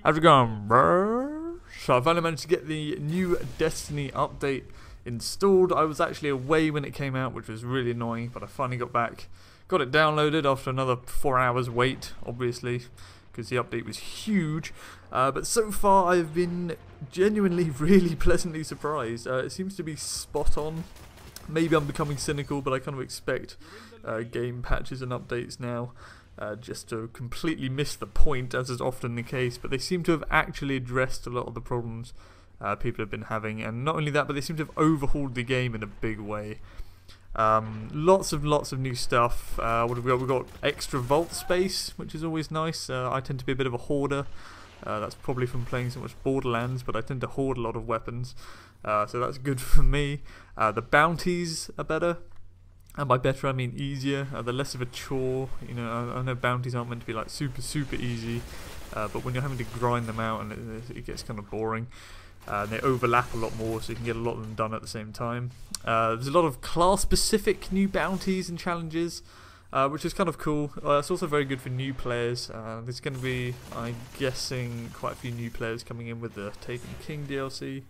How's it going, bro? So I finally managed to get the new Destiny update installed. I was actually away when it came out, which was really annoying, but I finally got back. Got it downloaded after another 4 hours wait, obviously, because the update was huge. But so far I've been genuinely really pleasantly surprised. It seems to be spot on. Maybe I'm becoming cynical, but I kind of expect game patches and updates now just to completely miss the point, as is often the case. But they seem to have actually addressed a lot of the problems people have been having, and not only that, but they seem to have overhauled the game in a big way. Lots of new stuff. What have we got? We've got extra vault space, which is always nice. I tend to be a bit of a hoarder. That's probably from playing so much Borderlands, but I tend to hoard a lot of weapons. So that's good for me. The bounties are better. And by better I mean easier. They're less of a chore. You know, I know bounties aren't meant to be like super easy, but when you're having to grind them out, and it gets kind of boring. They overlap a lot more, so you can get a lot of them done at the same time. There's a lot of class-specific new bounties and challenges, which is kind of cool. It's also very good for new players. There's going to be, I'm guessing, quite a few new players coming in with the Taken King DLC.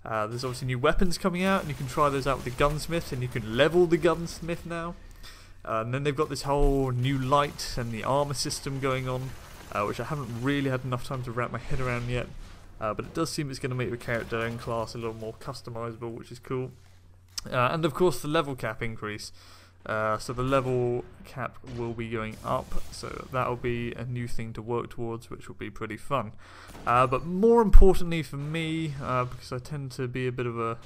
There's obviously new weapons coming out, and you can try those out with the gunsmith, and you can level the gunsmith now. And then they've got this whole new light and the armor system going on, which I haven't really had enough time to wrap my head around yet. But it does seem it's going to make the character and class a little more customizable, which is cool. And of course the level cap increase. So the level cap will be going up, so that'll be a new thing to work towards, which will be pretty fun. But more importantly for me, because I tend to be a bit of a...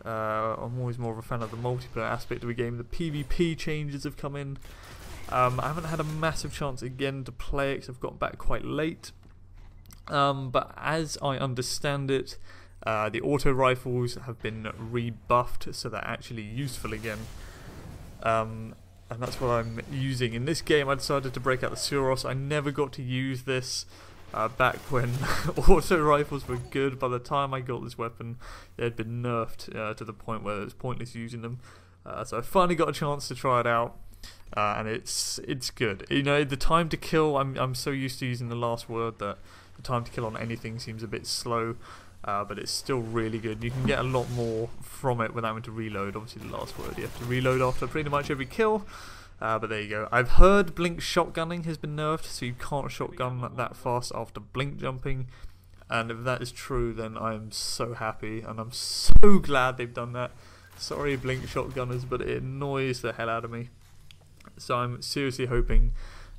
I'm always more of a fan of the multiplayer aspect of the game, the PvP changes have come in. I haven't had a massive chance again to play it because I've gotten back quite late. But as I understand it, the auto rifles have been rebuffed, so they're actually useful again. And that's what I'm using. In this game I decided to break out the CROSSROADS. I never got to use this back when auto rifles were good. By the time I got this weapon, they had been nerfed to the point where it was pointless using them. So I finally got a chance to try it out. And it's good. You know, the time to kill, I'm so used to using the last word that the time to kill on anything seems a bit slow, but it's still really good. You can get a lot more from it without having to reload. Obviously the last word you have to reload after pretty much every kill, but there you go. I've heard blink shotgunning has been nerfed, so you can't shotgun that fast after blink jumping, and if that is true then I'm so happy, and I'm so glad they've done that. Sorry blink shotgunners, but it annoys the hell out of me. So I'm seriously hoping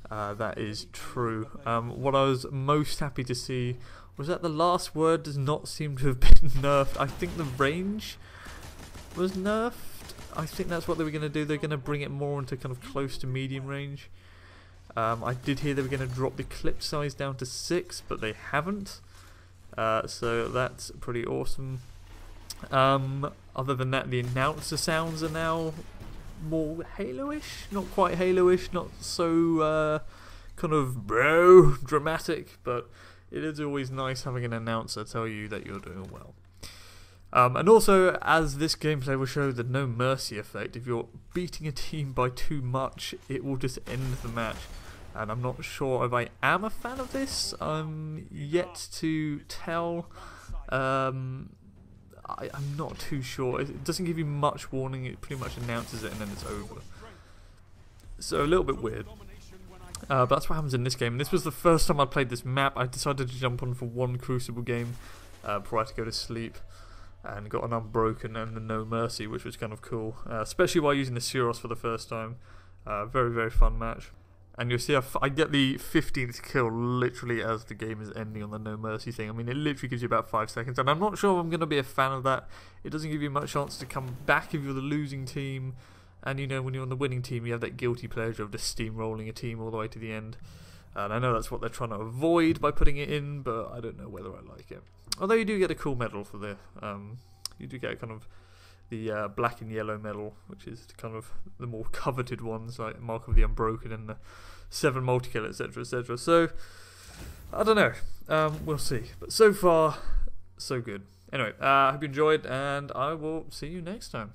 that is true. What I was most happy to see was that the last word does not seem to have been nerfed. I think the range was nerfed. I think that's what they were going to do. They're going to bring it more into kind of close to medium range. I did hear they were going to drop the clip size down to 6, but they haven't. So that's pretty awesome. Other than that, the announcer sounds are now more Halo-ish, not quite Halo-ish, not so kind of dramatic, but it is always nice having an announcer tell you that you're doing well. And also, as this gameplay will show, the no mercy effect. If you're beating a team by too much, it will just end the match, and I'm not sure if I am a fan of this. I'm yet to tell. I'm not too sure. It doesn't give you much warning, it pretty much announces it and then it's over. So a little bit weird. But that's what happens in this game. And this was the first time I played this map. I decided to jump on for one Crucible game before I had to go to sleep, and got an Unbroken and the No Mercy, which was kind of cool. Especially while using the CROSSROADS for the first time. Very fun match. And you'll see I get the 15th kill literally as the game is ending on the No Mercy thing. I mean, it literally gives you about 5 seconds, and I'm not sure I'm going to be a fan of that. It doesn't give you much chance to come back if you're the losing team, and you know, when you're on the winning team you have that guilty pleasure of just steamrolling a team all the way to the end. And I know that's what they're trying to avoid by putting it in, but I don't know whether I like it. Although you do get a cool medal for the... you do get kind of the black and yellow medal, which is kind of the more coveted ones, like Mark of the Unbroken and the 7 multi-kill, etc, etc. So, I don't know. We'll see. But so far, so good. Anyway, I hope you enjoyed, and I will see you next time.